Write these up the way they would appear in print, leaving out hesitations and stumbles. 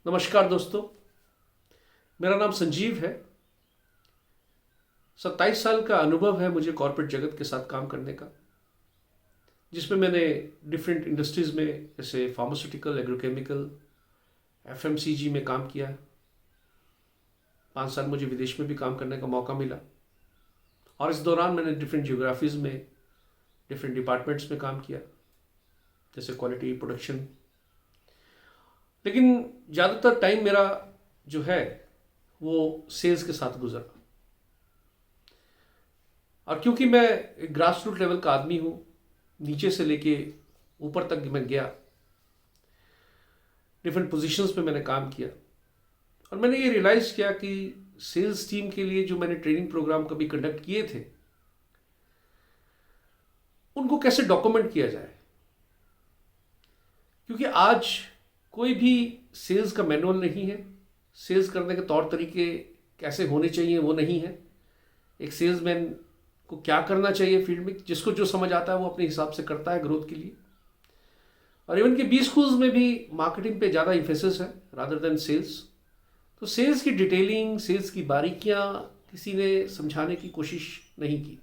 नमस्कार दोस्तों, मेरा नाम संजीव है। 27 साल का अनुभव है मुझे कॉर्पोरेट जगत के साथ काम करने का, जिसमें मैंने डिफरेंट इंडस्ट्रीज़ में जैसे फार्मास्यूटिकल, एग्रोकेमिकल, एफएमसीजी में काम किया है। 5 साल मुझे विदेश में भी काम करने का मौका मिला और इस दौरान मैंने डिफरेंट जियोग्राफीज़ में, डिफरेंट डिपार्टमेंट्स में काम किया, जैसे क्वालिटी, प्रोडक्शन। लेकिन ज़्यादातर टाइम मेरा जो है वो सेल्स के साथ गुजरा। और क्योंकि मैं एक ग्रास रूट लेवल का आदमी हूँ, नीचे से लेके ऊपर तक मैं गया, डिफरेंट पोजीशंस पे मैंने काम किया और मैंने ये रियलाइज़ किया कि सेल्स टीम के लिए जो मैंने ट्रेनिंग प्रोग्राम कभी कंडक्ट किए थे, उनको कैसे डॉक्यूमेंट किया जाए। क्योंकि आज कोई भी सेल्स का मैनुअल नहीं है, सेल्स करने के तौर तरीके कैसे होने चाहिए वो नहीं है। एक सेल्समैन को क्या करना चाहिए फील्ड में, जिसको जो समझ आता है वो अपने हिसाब से करता है ग्रोथ के लिए। और इवन के बी स्कूल्स में भी मार्केटिंग पे ज़्यादा इम्फेसिस है रादर देन सेल्स। तो सेल्स की डिटेलिंग, सेल्स की बारीकियां किसी ने समझाने की कोशिश नहीं की।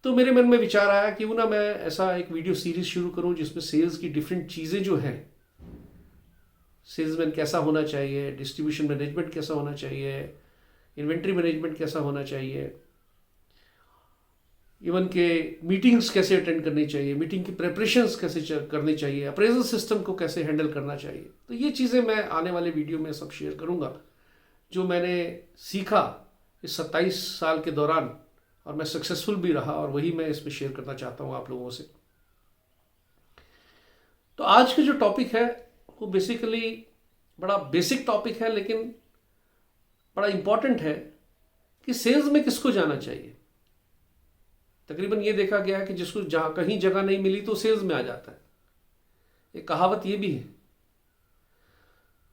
तो मेरे मन में विचार आया कि वो ना मैं ऐसा एक वीडियो सीरीज शुरू करूं जिसमें सेल्स की डिफरेंट चीज़ें जो हैं, सेल्समैन कैसा होना चाहिए, डिस्ट्रीब्यूशन मैनेजमेंट कैसा होना चाहिए, इन्वेंट्री मैनेजमेंट कैसा होना चाहिए, इवन के मीटिंग्स कैसे अटेंड करनी चाहिए, मीटिंग की प्रेपरेशंस कैसे करनी चाहिए, अप्रेजल सिस्टम को कैसे हैंडल करना चाहिए। तो ये चीज़ें मैं आने वाले वीडियो में सब शेयर करूंगा जो मैंने सीखा इस 27 साल के दौरान, और मैं सक्सेसफुल भी रहा, और वही मैं इसमें शेयर करना चाहता हूँ आप लोगों से। तो आज का जो टॉपिक है वो बेसिकली बड़ा बेसिक टॉपिक है, लेकिन बड़ा इंपॉर्टेंट है कि सेल्स में किसको जाना चाहिए। तकरीबन ये देखा गया है कि जिसको जहाँ कहीं जगह नहीं मिली तो सेल्स में आ जाता है। एक कहावत ये भी है।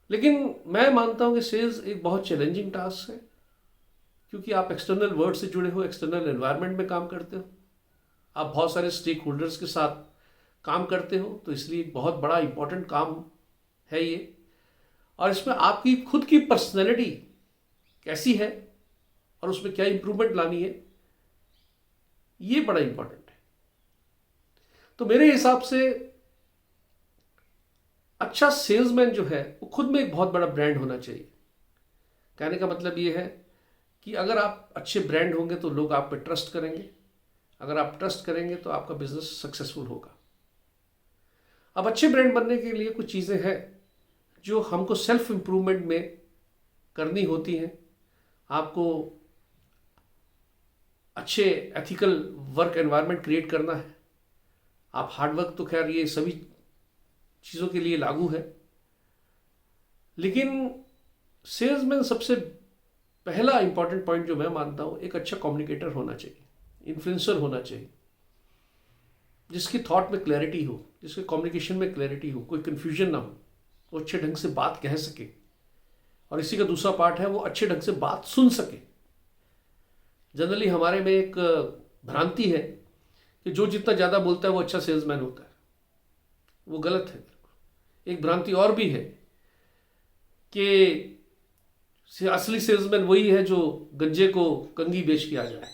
लेकिन मैं मानता हूँ कि सेल्स एक बहुत चैलेंजिंग टास्क है, क्योंकि आप एक्सटर्नल वर्ल्ड से जुड़े हो, एक्सटर्नल एनवायरनमेंट में काम करते हो, आप बहुत सारे स्टेक होल्डर्स के साथ काम करते हो। तो इसलिए बहुत बड़ा इंपॉर्टेंट काम है ये। और इसमें आपकी खुद की पर्सनैलिटी कैसी है और उसमें क्या इंप्रूवमेंट लानी है, ये बड़ा इंपॉर्टेंट है। तो मेरे हिसाब से अच्छा सेल्समैन जो है वो खुद में एक बहुत बड़ा ब्रांड होना चाहिए। कहने का मतलब ये है कि अगर आप अच्छे ब्रांड होंगे तो लोग आप पे ट्रस्ट करेंगे, अगर आप ट्रस्ट करेंगे तो आपका बिजनेस सक्सेसफुल होगा। अब अच्छे ब्रांड बनने के लिए कुछ चीज़ें हैं जो हमको सेल्फ इम्प्रूवमेंट में करनी होती हैं। आपको अच्छे एथिकल वर्क एनवायरनमेंट क्रिएट करना है। आप हार्डवर्क तो खैर ये सभी चीज़ों के लिए लागू है, लेकिन सेल्समैन सबसे पहला इंपॉर्टेंट पॉइंट जो मैं मानता हूँ, एक अच्छा कम्युनिकेटर होना चाहिए, इन्फ्लुएंसर होना चाहिए, जिसकी थॉट में क्लैरिटी हो, जिसके कम्युनिकेशन में क्लैरिटी हो, कोई कन्फ्यूजन ना हो, वो अच्छे ढंग से बात कह सके। और इसी का दूसरा पार्ट है वो अच्छे ढंग से बात सुन सके। जनरली हमारे में एक भ्रांति है कि जो जितना ज़्यादा बोलता है वो अच्छा सेल्समैन होता है। वो गलत है। एक भ्रांति और भी है कि असली सेल्समैन वही है जो गंजे को कंघी बेच के आ जाए,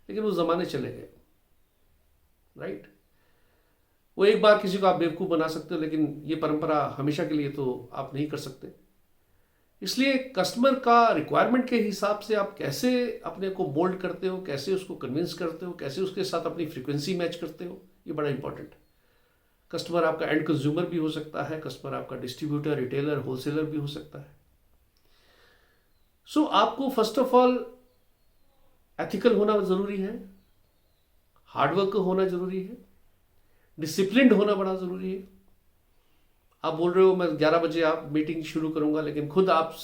लेकिन वो ज़माने चले गए। राइट। वो एक बार किसी को आप बेवकूफ़ बना सकते हो, लेकिन ये परंपरा हमेशा के लिए तो आप नहीं कर सकते। इसलिए कस्टमर का रिक्वायरमेंट के हिसाब से आप कैसे अपने को मोल्ड करते हो, कैसे उसको कन्विंस करते हो, कैसे उसके साथ अपनी फ्रीक्वेंसी मैच करते हो, ये बड़ा इंपॉर्टेंट है। कस्टमर आपका एंड कंज्यूमर भी हो सकता है, कस्टमर आपका डिस्ट्रीब्यूटर, रिटेलर, होलसेलर भी हो सकता है। सो आपको फर्स्ट ऑफ ऑल एथिकल होना ज़रूरी है, हार्डवर्क होना ज़रूरी है, डिसिप्लिन्ड होना बड़ा ज़रूरी है। आप बोल रहे हो मैं 11 बजे आप मीटिंग शुरू करूंगा, लेकिन खुद आप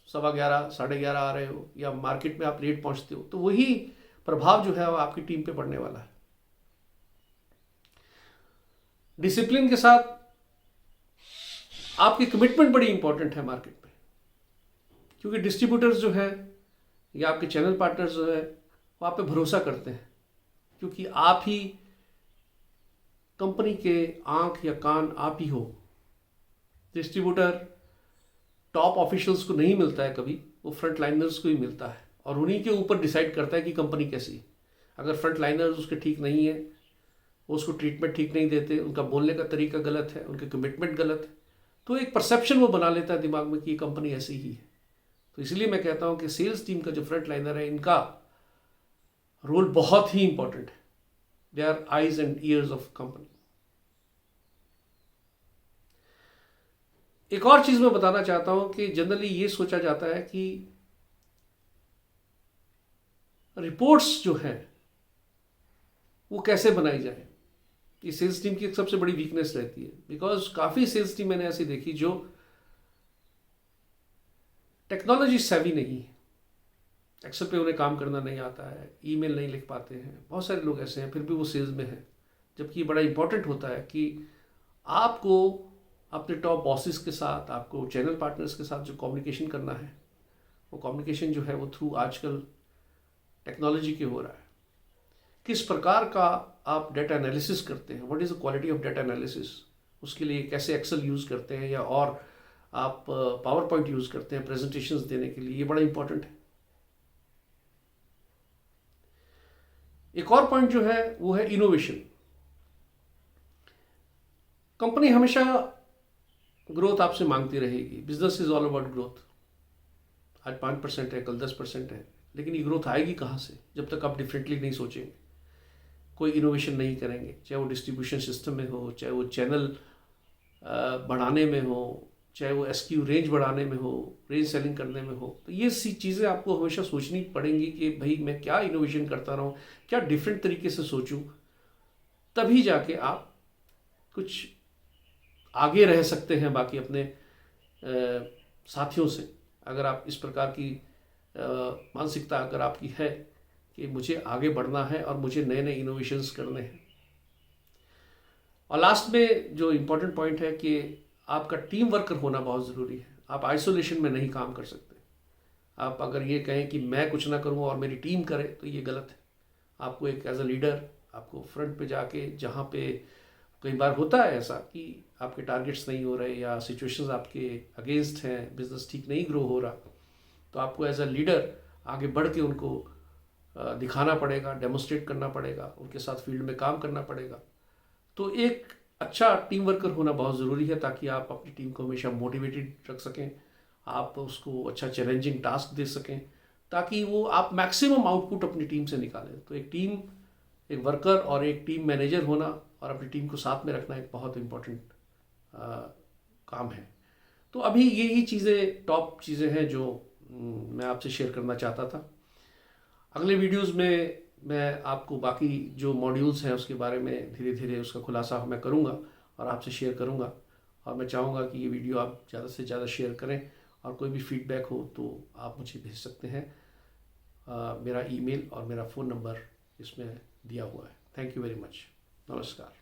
11:15, 11:30 आ रहे हो, या मार्केट में आप लेट पहुंचते हो, तो वही प्रभाव जो है वो आपकी टीम पे पड़ने वाला है। डिसिप्लिन के साथ आपकी कमिटमेंट बड़ी इंपॉर्टेंट है मार्केट में, क्योंकि डिस्ट्रीब्यूटर्स जो है या आपके चैनल पार्टनर्स जो है वो आप पे भरोसा करते हैं, क्योंकि आप ही कंपनी के आंख या कान आप ही हो। डिस्ट्रीब्यूटर टॉप ऑफिशियल्स को नहीं मिलता है कभी, वो फ्रंट लाइनर्स को ही मिलता है और उन्हीं के ऊपर डिसाइड करता है कि कंपनी कैसी है। अगर फ्रंट लाइनर्स उसके ठीक नहीं है, वो उसको ट्रीटमेंट ठीक नहीं देते, उनका बोलने का तरीका गलत है, उनके कमिटमेंट गलत है, तो एक परसेप्शन वो बना लेता है दिमाग में कि ये कंपनी ऐसी ही है। तो इसलिए मैं कहता हूँ कि सेल्स टीम का जो फ्रंट लाइनर है, इनका रोल बहुत ही इंपॉर्टेंट है। They are eyes and ears of company. एक और चीज मैं बताना चाहता हूं कि जनरली ये सोचा जाता है कि रिपोर्ट्स जो है वो कैसे बनाई जाए, ये सेल्स टीम की एक सबसे बड़ी वीकनेस रहती है। बिकॉज काफी सेल्स टीम मैंने ऐसी देखी जो टेक्नोलॉजी सेवी नहीं है, एक्सेल पे उन्हें काम करना नहीं आता है, ईमेल नहीं लिख पाते हैं, बहुत सारे लोग ऐसे हैं, फिर भी वो सेल्स में है। जबकि बड़ा इंपॉर्टेंट होता है कि आपको अपने टॉप बॉसेस के साथ, आपको चैनल पार्टनर्स के साथ जो कम्युनिकेशन करना है, वो कम्युनिकेशन जो है वो थ्रू आजकल टेक्नोलॉजी के हो रहा है। किस प्रकार का आप डेटा एनालिसिस करते हैं, what is the quality of data analysis, उसके लिए कैसे एक्सेल यूज़ करते हैं या और आप पावर पॉइंट यूज़ करते हैं प्रेजेंटेशंस देने के लिए, ये बड़ा इंपॉर्टेंट है। एक और पॉइंट जो है वो है इनोवेशन। कंपनी हमेशा ग्रोथ आपसे मांगती रहेगी, business is all about growth. आज 5% है, कल 10% है, लेकिन ये ग्रोथ आएगी कहाँ से जब तक आप डिफरेंटली नहीं सोचेंगे, कोई इनोवेशन नहीं करेंगे, चाहे वो डिस्ट्रीब्यूशन सिस्टम में हो, चाहे वो चैनल बढ़ाने में हो, चाहे वो एसक्यू रेंज बढ़ाने में हो, रेंज सेलिंग करने में हो। तो ये सी चीज़ें आपको हमेशा सोचनी पड़ेंगी कि भाई मैं क्या इनोवेशन करता रहूँ, क्या डिफरेंट तरीके से सोचूं, तभी जाके आप कुछ आगे रह सकते हैं बाकी अपने साथियों से। अगर आप इस प्रकार की मानसिकता अगर आपकी है कि मुझे आगे बढ़ना है और मुझे नए नए इनोवेशंस करने हैं। और लास्ट में जो इम्पोर्टेंट पॉइंट है कि आपका टीम वर्कर होना बहुत ज़रूरी है। आप आइसोलेशन में नहीं काम कर सकते। आप अगर ये कहें कि मैं कुछ ना करूं और मेरी टीम करे, तो ये गलत है। आपको एक एज अ लीडर आपको फ्रंट पे जाके, जहाँ पे कई बार होता है ऐसा कि आपके टारगेट्स नहीं हो रहे या सिचुएशंस आपके अगेंस्ट हैं, बिजनेस ठीक नहीं ग्रो हो रहा, तो आपको एज अ लीडर आगे बढ़ के उनको दिखाना पड़ेगा, डेमोस्ट्रेट करना पड़ेगा, उनके साथ फील्ड में काम करना पड़ेगा। तो एक अच्छा टीम वर्कर होना बहुत ज़रूरी है ताकि आप अपनी टीम को हमेशा मोटिवेटेड रख सकें, आप उसको अच्छा चैलेंजिंग टास्क दे सकें, ताकि वो आप मैक्सिमम आउटपुट अपनी टीम से निकालें। तो एक टीम, एक वर्कर और एक टीम मैनेजर होना और अपनी टीम को साथ में रखना एक बहुत इम्पोर्टेंट काम है। तो अभी यही चीज़ें, टॉप चीज़ें हैं जो मैं आपसे शेयर करना चाहता था। अगले वीडियोस में मैं आपको बाकी जो मॉड्यूल्स हैं उसके बारे में धीरे धीरे उसका खुलासा मैं करूंगा और आपसे शेयर करूंगा। और मैं चाहूँगा कि ये वीडियो आप ज़्यादा से ज़्यादा शेयर करें और कोई भी फीडबैक हो तो आप मुझे भेज सकते हैं। मेरा ईमेल और मेरा फ़ोन नंबर इसमें दिया हुआ है। Thank you very much. नमस्कार।